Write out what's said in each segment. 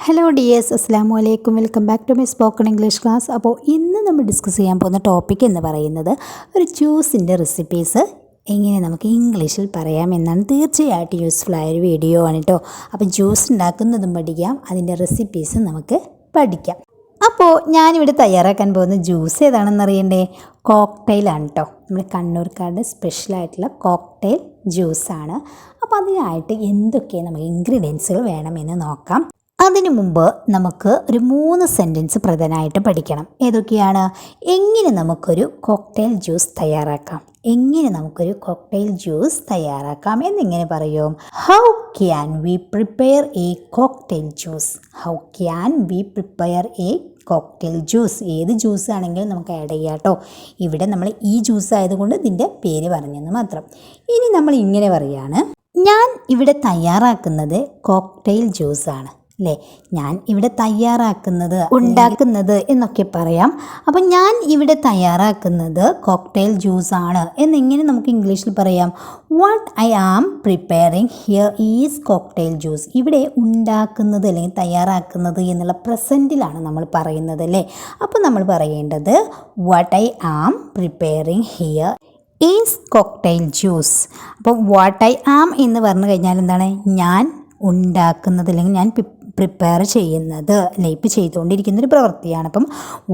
Hello dears, അസ്സാമു അലൈക്കും. Welcome back to my spoken English class. അപ്പോൾ ഇന്ന് നമ്മൾ ഡിസ്കസ് ചെയ്യാൻ പോകുന്ന ടോപ്പിക് എന്ന് പറയുന്നത് ഒരു ജ്യൂസിൻ്റെ റെസിപ്പീസ് എങ്ങനെ നമുക്ക് ഇംഗ്ലീഷിൽ പറയാം എന്നാണ്. തീർച്ചയായിട്ടും യൂസ്ഫുൾ ആയൊരു വീഡിയോ ആണ് കേട്ടോ. അപ്പോൾ ജ്യൂസ് ഉണ്ടാക്കുന്നതും പഠിക്കാം, അതിൻ്റെ റെസിപ്പീസും നമുക്ക് പഠിക്കാം. അപ്പോൾ ഞാനിവിടെ തയ്യാറാക്കാൻ പോകുന്ന ജ്യൂസ് ഏതാണെന്ന് അറിയണ്ടേ? കോക്ടെയിലാണ് കേട്ടോ. നമ്മൾ കണ്ണൂർക്കാരുടെ സ്പെഷ്യലായിട്ടുള്ള കോക്ടെയിൽ ജ്യൂസാണ്. അപ്പോൾ അതിനായിട്ട് എന്തൊക്കെ നമുക്ക് ഇൻഗ്രീഡിയൻസുകൾ വേണമെന്ന് നോക്കാം. അതിനു മുമ്പ് നമുക്ക് ഒരു 3 സെൻറ്റൻസ് പ്രധാനമായിട്ട് പഠിക്കണം. ഏതൊക്കെയാണ്? എങ്ങനെ നമുക്കൊരു കോക്ടെയിൽ ജ്യൂസ് തയ്യാറാക്കാം, എന്നിങ്ങനെ പറയും. How can we prepare A cocktail juice. ഏത് ജ്യൂസ് ആണെങ്കിലും നമുക്ക് ആഡ് ചെയ്യാം കേട്ടോ. ഇവിടെ നമ്മൾ ഈ ജ്യൂസ് ആയതുകൊണ്ട് ഇതിൻ്റെ പേര് പറഞ്ഞെന്ന് മാത്രം. ഇനി നമ്മൾ ഇങ്ങനെ പറയാണ്, ഞാൻ ഇവിടെ തയ്യാറാക്കുന്നത് കോക്ടെയിൽ ജ്യൂസാണ് അല്ലേ. ഞാൻ ഇവിടെ ഉണ്ടാക്കുന്നത് എന്നൊക്കെ പറയാം. അപ്പം ഞാൻ ഇവിടെ തയ്യാറാക്കുന്നത് കോക്ടെയിൽ ജ്യൂസാണ് എന്നിങ്ങനെ നമുക്ക് ഇംഗ്ലീഷിൽ പറയാം. What I am preparing here is cocktail juice. ഇവിടെ ഉണ്ടാക്കുന്നത് അല്ലെങ്കിൽ തയ്യാറാക്കുന്നത് എന്നുള്ള പ്രസൻറ്റിലാണ് നമ്മൾ പറയുന്നത് അല്ലേ. അപ്പോൾ നമ്മൾ പറയേണ്ടത് what I am preparing here is cocktail juice. അപ്പോൾ വാട്ട് ഐ ആം എന്ന് പറഞ്ഞു കഴിഞ്ഞാൽ എന്താണ്? ഞാൻ ഉണ്ടാക്കുന്നത് അല്ലെങ്കിൽ ഞാൻ പ്രിപ്പയർ ചെയ്യുന്നത് അല്ലെ, ഇപ്പോൾ ചെയ്തുകൊണ്ടിരിക്കുന്നൊരു പ്രവൃത്തിയാണ്. അപ്പം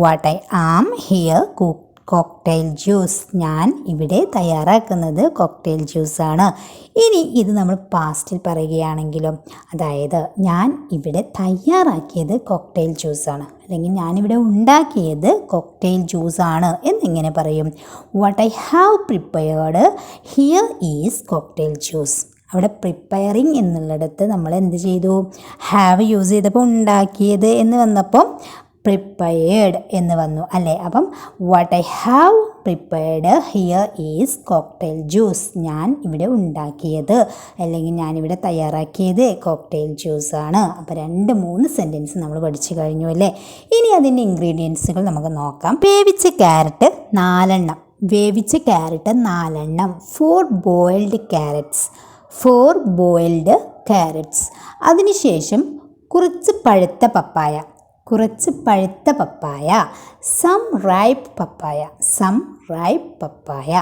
what I am here cocktail juice. ഞാൻ ഇവിടെ തയ്യാറാക്കുന്നത് കോക്ടെയിൽ ജ്യൂസാണ്. ഇനി ഇത് നമ്മൾ പാസ്റ്റിൽ പറയുകയാണെങ്കിലും, അതായത് ഞാൻ ഇവിടെ തയ്യാറാക്കിയത് കോക്ടെയിൽ ജ്യൂസാണ് അല്ലെങ്കിൽ ഞാനിവിടെ ഉണ്ടാക്കിയത് കോക്ടെയിൽ ജ്യൂസാണ് എന്നിങ്ങനെ പറയും. What I have prepared here is cocktail juice. അവിടെ പ്രിപ്പയറിങ് എന്നുള്ളിടത്ത് നമ്മൾ എന്ത് ചെയ്തു? ഹാവ് യൂസ് ചെയ്തപ്പോൾ ഉണ്ടാക്കിയത് എന്ന് വന്നപ്പോൾ പ്രിപ്പയർഡ് എന്ന് വന്നു അല്ലേ. അപ്പം what I have prepared here is cocktail juice. ഞാൻ ഇവിടെ ഉണ്ടാക്കിയത് അല്ലെങ്കിൽ ഞാനിവിടെ തയ്യാറാക്കിയത് കോക്ടെയിൽ ജ്യൂസാണ്. അപ്പോൾ 2-3 സെൻറ്റൻസ് നമ്മൾ പഠിച്ചു കഴിഞ്ഞു അല്ലേ. ഇനി അതിൻ്റെ ഇൻഗ്രീഡിയൻസുകൾ നമുക്ക് നോക്കാം. വേവിച്ച ക്യാരറ്റ് 4 4. 4 boiled carrots. അതിനുശേഷം കുറച്ച് പഴുത്ത പപ്പായ, സം റൈപ്പ് പപ്പായ.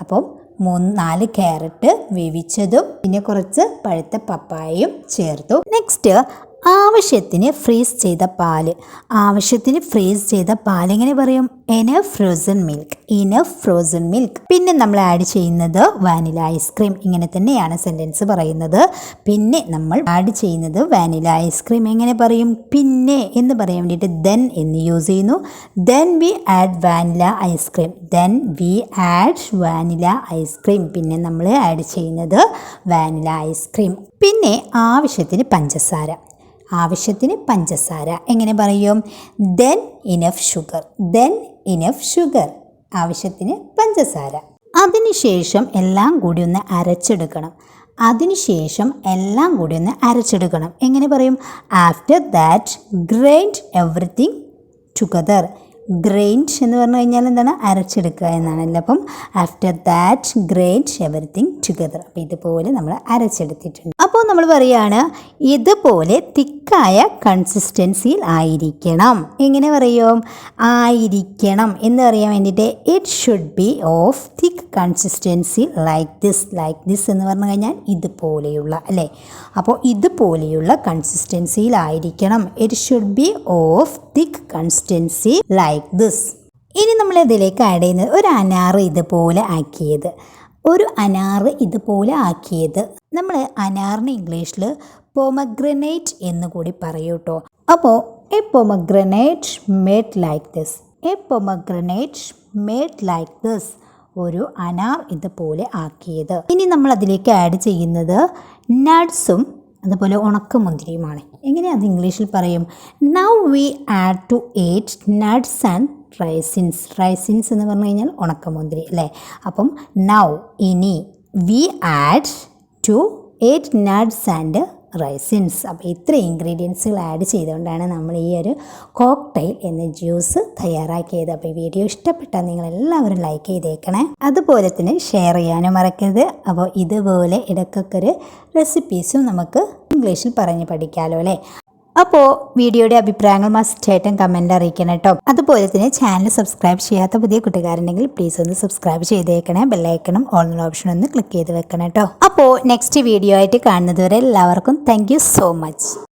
അപ്പം 4 ക്യാരറ്റ് വേവിച്ചതും പിന്നെ കുറച്ച് പഴുത്ത പപ്പായയും ചേർത്തു. നെക്സ്റ്റ് ആവശ്യത്തിന് ഫ്രീസ് ചെയ്ത പാൽ എങ്ങനെ പറയും? Enough frozen milk. പിന്നെ നമ്മൾ ആഡ് ചെയ്യുന്നത് വാനില ഐസ്ക്രീം. ഇങ്ങനെ തന്നെയാണ് സെൻറ്റൻസ് പറയുന്നത്. പിന്നെ നമ്മൾ ആഡ് ചെയ്യുന്നത് വാനില ഐസ്ക്രീം. എങ്ങനെ പറയും? പിന്നെ എന്ന് പറയാൻ വേണ്ടിയിട്ട് ദെൻ എന്ന് യൂസ് ചെയ്യുന്നു. Then we add vanilla ice cream. പിന്നെ നമ്മൾ ആഡ് ചെയ്യുന്നത് വാനില ഐസ്ക്രീം. പിന്നെ ആവശ്യത്തിന് പഞ്ചസാര. എങ്ങനെ പറയും? Then enough sugar. ആവശ്യത്തിന് പഞ്ചസാര. അതിനുശേഷം എല്ലാം കൂടി ഒന്ന് അരച്ചെടുക്കണം. എങ്ങനെ പറയും? After that grind everything together. Grind എന്ന് പറഞ്ഞു കഴിഞ്ഞാൽ എന്താണ്? അരച്ചെടുക്കുക എന്നാണല്ലോ. അപ്പം after that grind everything together. അപ്പോൾ ഇതുപോലെ നമ്മൾ അരച്ചെടുത്തിട്ടുണ്ട്. അപ്പോൾ നമ്മൾ പറയുകയാണ്, ഇതുപോലെ തിക്കായ കൺസിസ്റ്റൻസിയിൽ ആയിരിക്കണം. എങ്ങനെ പറയും? ആയിരിക്കണം എന്ന് പറയാൻ വേണ്ടിയിട്ട് it should be of thick consistency like this എന്ന് പറഞ്ഞു കഴിഞ്ഞാൽ ഇതുപോലെയുള്ള അല്ലേ. അപ്പോൾ ഇതുപോലെയുള്ള കൺസിസ്റ്റൻസിയിലായിരിക്കണം. It should be of thick consistency like this. ഇനി നമ്മൾ ഇതിലേക്ക് ആഡ് ചെയ്യുന്നത് ഒരു അനാർ ഇതുപോലെ ആക്കിയത്. നമ്മൾ അനാറിന് ഇംഗ്ലീഷിൽ പൊമഗ്രനേറ്റ് എന്ന് കൂടി പറയൂ കേട്ടോ. അപ്പോൾ A pomegranate made like this. ഒരു അനാർ ഇതുപോലെ ആക്കിയത്. ഇനി നമ്മൾ അതിലേക്ക് ആഡ് ചെയ്യുന്നത് നട്ട്സും അതുപോലെ ഉണക്കമുന്തിരിയുമാണ്. എങ്ങനെ അത് ഇംഗ്ലീഷിൽ പറയും? Now we add to 8 nuts and raisins എന്ന് പറഞ്ഞു കഴിഞ്ഞാൽ ഉണക്കമുന്തിരി അല്ലേ. അപ്പം നൗ ഇനി we add to 8 nuts and raisins. അപ്പോൾ ഇത്ര ഇൻഗ്രീഡിയൻസുകൾ ആഡ് ചെയ്തുകൊണ്ടാണ് നമ്മൾ ഈ ഒരു കോക്ടെയിൽ എന്ന ജ്യൂസ് തയ്യാറാക്കിയത്. അപ്പോൾ ഈ വീഡിയോ ഇഷ്ടപ്പെട്ടാൽ നിങ്ങളെല്ലാവരും ലൈക്ക് ചെയ്തേക്കണേ. അതുപോലെ തന്നെ ഷെയർ ചെയ്യാനും മറക്കരുത്. അപ്പോൾ ഇതുപോലെ ഇടയ്ക്കൊക്കെ ഒരു റെസിപ്പീസും നമുക്ക് ഇംഗ്ലീഷിൽ പറഞ്ഞ് പഠിക്കാമല്ലോ അല്ലേ. അപ്പോൾ വീഡിയോയുടെ അഭിപ്രായങ്ങൾ മസ്റ്റായിട്ടും കമൻറ്റ് അറിയിക്കണം കേട്ടോ. അതുപോലെ തന്നെ ചാനൽ സബ്സ്ക്രൈബ് ചെയ്യാത്ത പുതിയ കൂട്ടുകാരുണ്ടെങ്കിൽ പ്ലീസ് ഒന്ന് സബ്സ്ക്രൈബ് ചെയ്തേക്കണേ. ബെല്ലൈക്കണം ഓൾ ഓപ്ഷൻ ഒന്ന് ക്ലിക്ക് ചെയ്ത് വെക്കണം കേട്ടോ. അപ്പോൾ നെക്സ്റ്റ് വീഡിയോ ആയിട്ട് കാണുന്നത് വരെ എല്ലാവർക്കും താങ്ക് യു സോ മച്ച്.